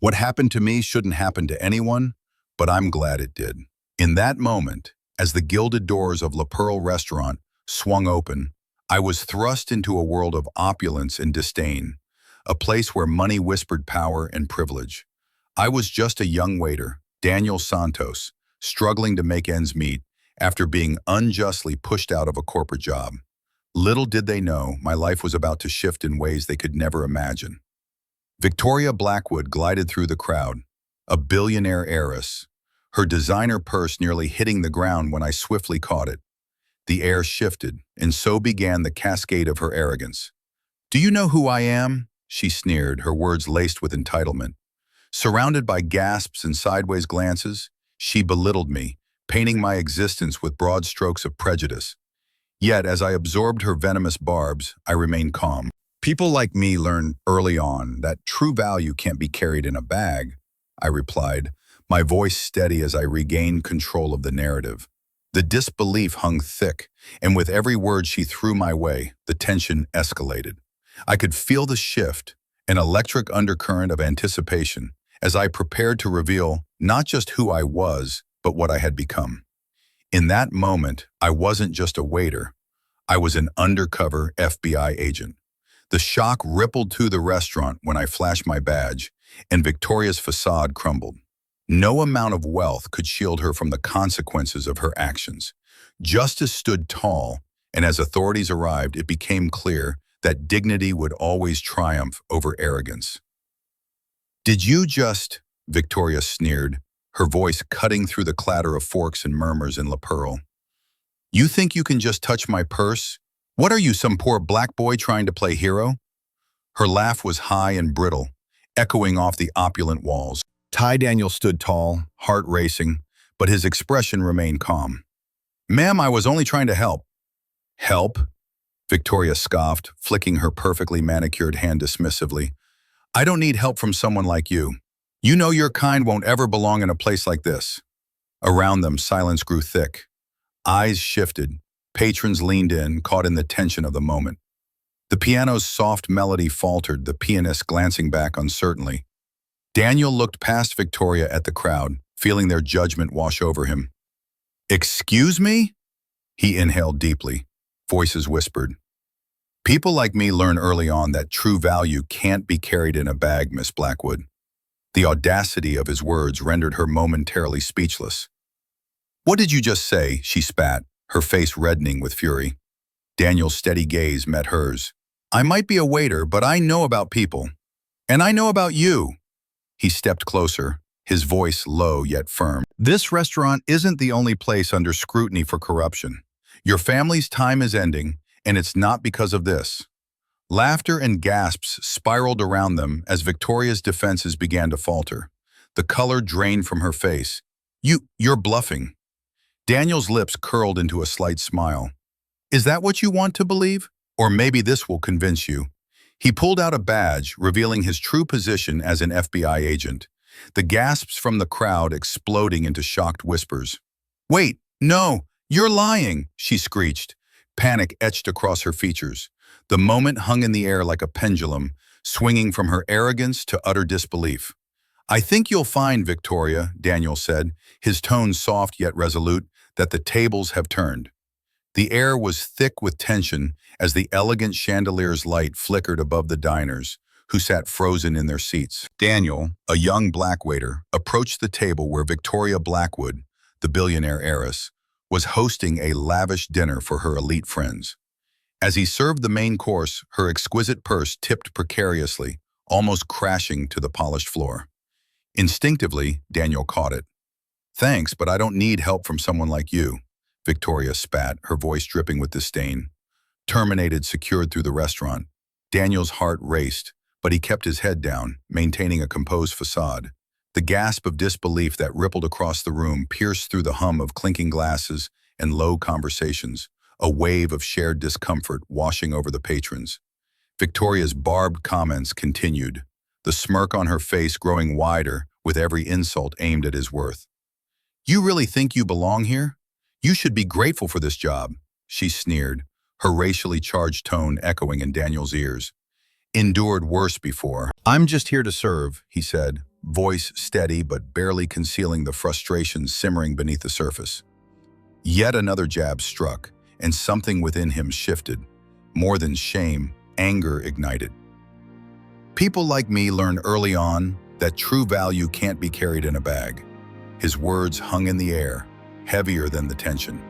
What happened to me shouldn't happen to anyone, but I'm glad it did. In that moment, as the gilded doors of La Pearl restaurant swung open, I was thrust into a world of opulence and disdain, a place where money whispered power and privilege. I was just a young waiter, Daniel Santos, struggling to make ends meet after being unjustly pushed out of a corporate job. Little did they know my life was about to shift in ways they could never imagine. Victoria Blackwood glided through the crowd, a billionaire heiress, her designer purse nearly hitting the ground when I swiftly caught it. The air shifted, and so began the cascade of her arrogance. "Do you know who I am?" she sneered, her words laced with entitlement. Surrounded by gasps and sideways glances, she belittled me, painting my existence with broad strokes of prejudice. Yet, as I absorbed her venomous barbs, I remained calm. "People like me learn early on that true value can't be carried in a bag," I replied, my voice steady as I regained control of the narrative. The disbelief hung thick, and with every word she threw my way, the tension escalated. I could feel the shift, an electric undercurrent of anticipation, as I prepared to reveal not just who I was, but what I had become. In that moment, I wasn't just a waiter. I was an undercover FBI agent. The shock rippled through the restaurant when I flashed my badge, and Victoria's facade crumbled. No amount of wealth could shield her from the consequences of her actions. Justice stood tall, and as authorities arrived, it became clear that dignity would always triumph over arrogance. "Did you just," Victoria sneered, her voice cutting through the clatter of forks and murmurs in La Pearl. "You think you can just touch my purse? What are you, some poor black boy trying to play hero?" Her laugh was high and brittle, echoing off the opulent walls. Ty Daniel stood tall, heart racing, but his expression remained calm. "Ma'am, I was only trying to help." "Help?" Victoria scoffed, flicking her perfectly manicured hand dismissively. "I don't need help from someone like you. You know your kind won't ever belong in a place like this." Around them, silence grew thick. Eyes shifted. Patrons leaned in, caught in the tension of the moment. The piano's soft melody faltered, the pianist glancing back uncertainly. Daniel looked past Victoria at the crowd, feeling their judgment wash over him. "Excuse me?" He inhaled deeply. Voices whispered. "People like me learn early on that true value can't be carried in a bag, Miss Blackwood." The audacity of his words rendered her momentarily speechless. "What did you just say?" she spat, her face reddening with fury. Daniel's steady gaze met hers. "I might be a waiter, but I know about people. And I know about you." He stepped closer, his voice low yet firm. "This restaurant isn't the only place under scrutiny for corruption. Your family's time is ending, and it's not because of this." Laughter and gasps spiraled around them as Victoria's defenses began to falter. The color drained from her face. You're bluffing." Daniel's lips curled into a slight smile. "Is that what you want to believe? Or maybe this will convince you." He pulled out a badge, revealing his true position as an FBI agent, the gasps from the crowd exploding into shocked whispers. "Wait, no, you're lying," she screeched. Panic etched across her features. The moment hung in the air like a pendulum, swinging from her arrogance to utter disbelief. "I think you'll find, Victoria," Daniel said, his tone soft yet resolute, "that the tables have turned." The air was thick with tension as the elegant chandelier's light flickered above the diners, who sat frozen in their seats. Daniel, a young black waiter, approached the table where Victoria Blackwood, the billionaire heiress, was hosting a lavish dinner for her elite friends. As he served the main course, her exquisite purse tipped precariously, almost crashing to the polished floor. Instinctively, Daniel caught it. "Thanks, but I don't need help from someone like you," Victoria spat, her voice dripping with disdain. Terminated secured through the restaurant. Daniel's heart raced, but he kept his head down, maintaining a composed facade. The gasp of disbelief that rippled across the room pierced through the hum of clinking glasses and low conversations, a wave of shared discomfort washing over the patrons. Victoria's barbed comments continued, the smirk on her face growing wider with every insult aimed at his worth. "You really think you belong here? You should be grateful for this job," she sneered, her racially charged tone echoing in Daniel's ears. "Endured worse before." "I'm just here to serve," he said, voice steady but barely concealing the frustration simmering beneath the surface. Yet another jab struck, and something within him shifted. More than shame, anger ignited. People like me learn early on that true value can't be carried in a bag. His words hung in the air, heavier than the tension.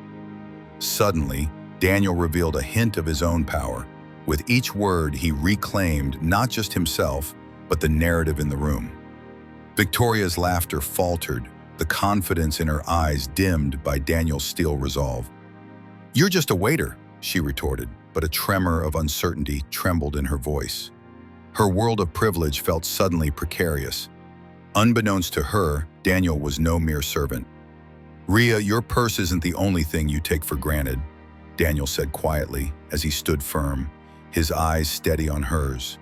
Suddenly, Daniel revealed a hint of his own power. With each word, he reclaimed not just himself, but the narrative in the room. Victoria's laughter faltered, the confidence in her eyes dimmed by Daniel's steel resolve. "You're just a waiter," she retorted, but a tremor of uncertainty trembled in her voice. Her world of privilege felt suddenly precarious. Unbeknownst to her, Daniel was no mere servant. "Rhea, your purse isn't the only thing you take for granted," Daniel said quietly as he stood firm, his eyes steady on hers.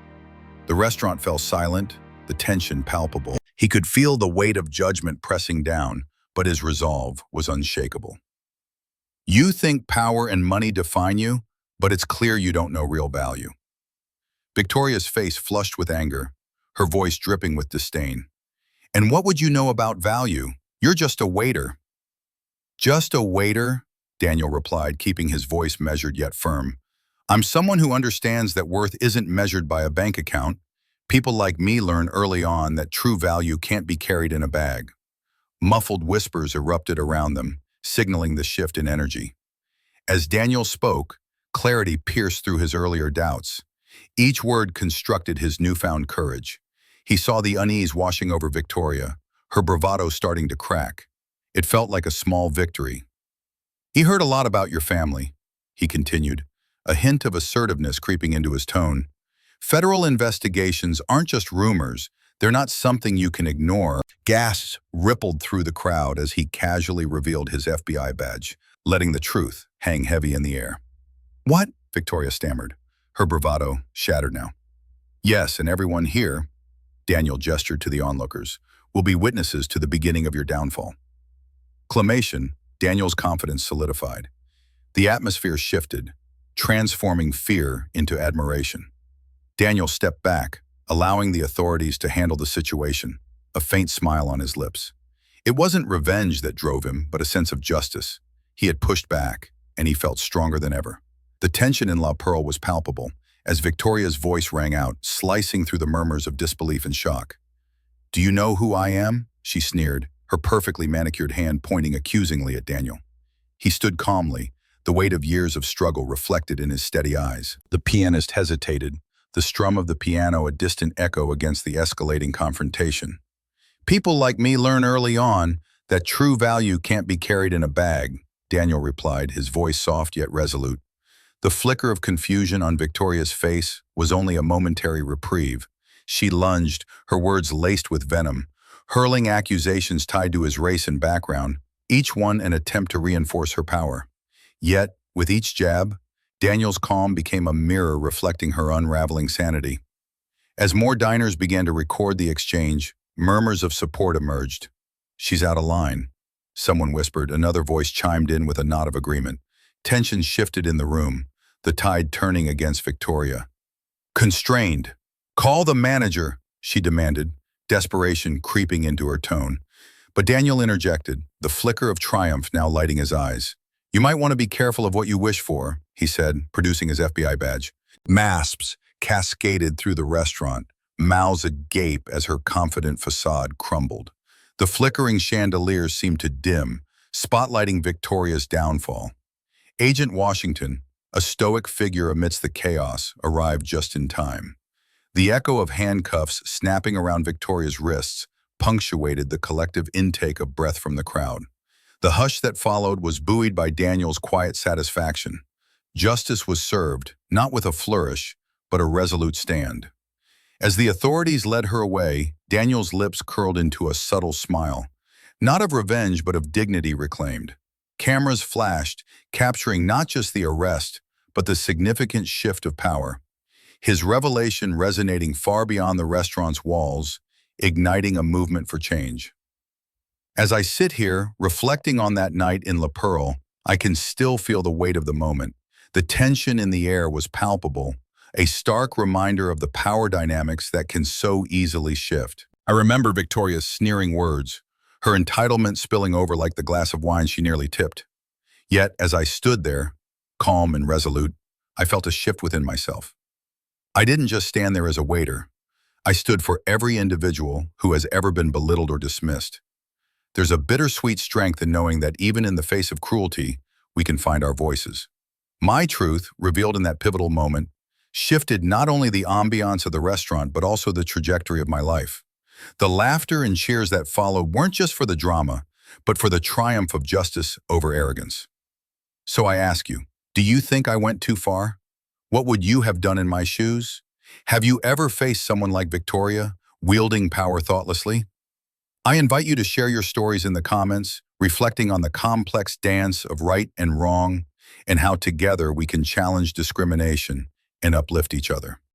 The restaurant fell silent, the tension palpable. He could feel the weight of judgment pressing down, but his resolve was unshakable. "You think power and money define you, but it's clear you don't know real value." Victoria's face flushed with anger, her voice dripping with disdain. "And what would you know about value? You're just a waiter." "Just a waiter?" Daniel replied, keeping his voice measured yet firm. "I'm someone who understands that worth isn't measured by a bank account. People like me learn early on that true value can't be carried in a bag." Muffled whispers erupted around them, signaling the shift in energy. As Daniel spoke, clarity pierced through his earlier doubts. Each word constructed his newfound courage. He saw the unease washing over Victoria, her bravado starting to crack. It felt like a small victory. "He heard a lot about your family," he continued, a hint of assertiveness creeping into his tone. "Federal investigations aren't just rumors. They're not something you can ignore." Gasps rippled through the crowd as he casually revealed his FBI badge, letting the truth hang heavy in the air. "What?" Victoria stammered, her bravado shattered now. "Yes, and everyone here," Daniel gestured to the onlookers, "will be witnesses to the beginning of your downfall." Clamation, Daniel's confidence solidified. The atmosphere shifted, transforming fear into admiration. Daniel stepped back, allowing the authorities to handle the situation, a faint smile on his lips. It wasn't revenge that drove him, but a sense of justice. He had pushed back, and he felt stronger than ever. The tension in La Pearl was palpable, as Victoria's voice rang out, slicing through the murmurs of disbelief and shock. "Do you know who I am?" she sneered, her perfectly manicured hand pointing accusingly at Daniel. He stood calmly, the weight of years of struggle reflected in his steady eyes. The pianist hesitated, the strum of the piano a distant echo against the escalating confrontation. "People like me learn early on that true value can't be carried in a bag," Daniel replied, his voice soft yet resolute. The flicker of confusion on Victoria's face was only a momentary reprieve. She lunged, her words laced with venom, hurling accusations tied to his race and background, each one an attempt to reinforce her power. Yet, with each jab, Daniel's calm became a mirror reflecting her unraveling sanity. As more diners began to record the exchange, murmurs of support emerged. "She's out of line," someone whispered. Another voice chimed in with a nod of agreement. Tension shifted in the room, the tide turning against Victoria. "Constrained. Call the manager," she demanded, desperation creeping into her tone. But Daniel interjected, the flicker of triumph now lighting his eyes. "You might want to be careful of what you wish for," he said, producing his FBI badge. Masps cascaded through the restaurant, mouths agape as her confident facade crumbled. The flickering chandeliers seemed to dim, spotlighting Victoria's downfall. Agent Washington, a stoic figure amidst the chaos, arrived just in time. The echo of handcuffs snapping around Victoria's wrists punctuated the collective intake of breath from the crowd. The hush that followed was buoyed by Daniel's quiet satisfaction. Justice was served, not with a flourish, but a resolute stand. As the authorities led her away, Daniel's lips curled into a subtle smile, not of revenge but of dignity reclaimed. Cameras flashed, capturing not just the arrest, but the significant shift of power. His revelation resonating far beyond the restaurant's walls, igniting a movement for change. As I sit here, reflecting on that night in La Pearl, I can still feel the weight of the moment. The tension in the air was palpable, a stark reminder of the power dynamics that can so easily shift. I remember Victoria's sneering words, her entitlement spilling over like the glass of wine she nearly tipped. Yet, as I stood there, calm and resolute, I felt a shift within myself. I didn't just stand there as a waiter. I stood for every individual who has ever been belittled or dismissed. There's a bittersweet strength in knowing that even in the face of cruelty, we can find our voices. My truth, revealed in that pivotal moment, shifted not only the ambiance of the restaurant, but also the trajectory of my life. The laughter and cheers that followed weren't just for the drama, but for the triumph of justice over arrogance. So I ask you, do you think I went too far? What would you have done in my shoes? Have you ever faced someone like Victoria, wielding power thoughtlessly? I invite you to share your stories in the comments, reflecting on the complex dance of right and wrong, and how together we can challenge discrimination and uplift each other.